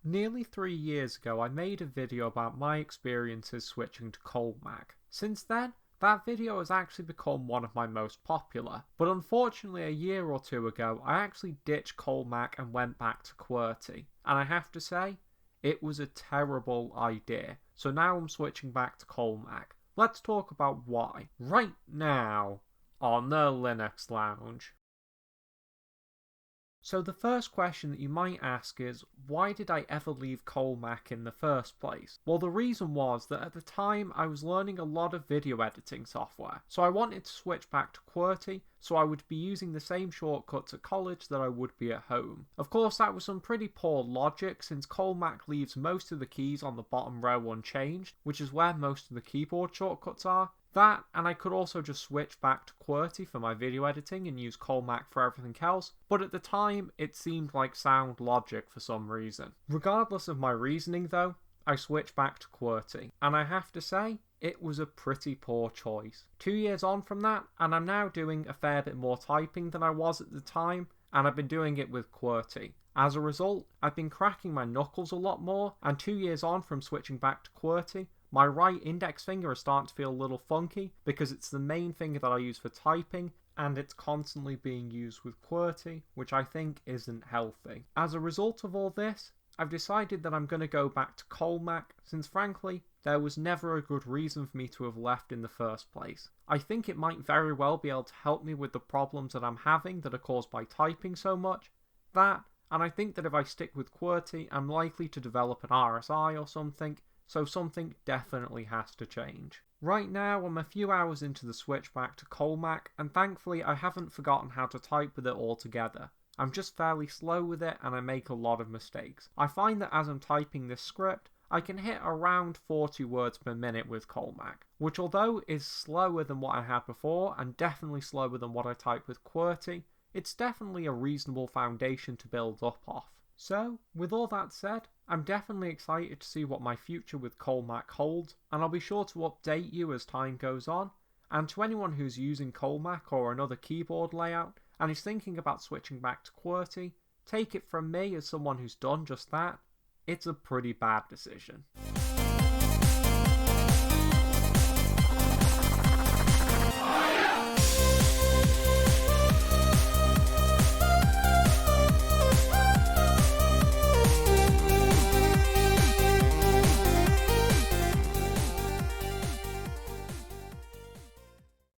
Nearly 3 years ago I made a video about my experiences switching to Colemak. Since then, that video has actually become one of my most popular, but unfortunately a year or two ago I actually ditched Colemak and went back to QWERTY, and I have to say, it was a terrible idea, so now I'm switching back to Colemak. Let's talk about why, right now, on the Linux Lounge. So the first question that you might ask is, why did I ever leave Colemak in the first place? Well, the reason was that at the time I was learning a lot of video editing software, so I wanted to switch back to QWERTY so I would be using the same shortcuts at college that I would be at home. Of course, that was some pretty poor logic since Colemak leaves most of the keys on the bottom row unchanged, which is where most of the keyboard shortcuts are. That, and I could also just switch back to QWERTY for my video editing and use Colemak for everything else, but at the time it seemed like sound logic for some reason. Regardless of my reasoning though, I switched back to QWERTY, and I have to say, it was a pretty poor choice. 2 years on from that, and I'm now doing a fair bit more typing than I was at the time, and I've been doing it with QWERTY. As a result, I've been cracking my knuckles a lot more, and 2 years on from switching back to QWERTY, my right index finger is starting to feel a little funky because it's the main finger that I use for typing and it's constantly being used with QWERTY, which I think isn't healthy. As a result of all this, I've decided that I'm going to go back to Colemak since frankly, there was never a good reason for me to have left in the first place. I think it might very well be able to help me with the problems that I'm having that are caused by typing so much. That, and I think that if I stick with QWERTY, I'm likely to develop an RSI or something, so something definitely has to change. Right now I'm a few hours into the switch back to Colemak, and thankfully I haven't forgotten how to type with it altogether. I'm just fairly slow with it and I make a lot of mistakes. I find that as I'm typing this script, I can hit around 40 words per minute with Colemak, which although is slower than what I had before and definitely slower than what I type with QWERTY, it's definitely a reasonable foundation to build up off. So, with all that said, I'm definitely excited to see what my future with Colemak holds, and I'll be sure to update you as time goes on. And to anyone who's using Colemak or another keyboard layout, and is thinking about switching back to QWERTY, take it from me as someone who's done just that, it's a pretty bad decision.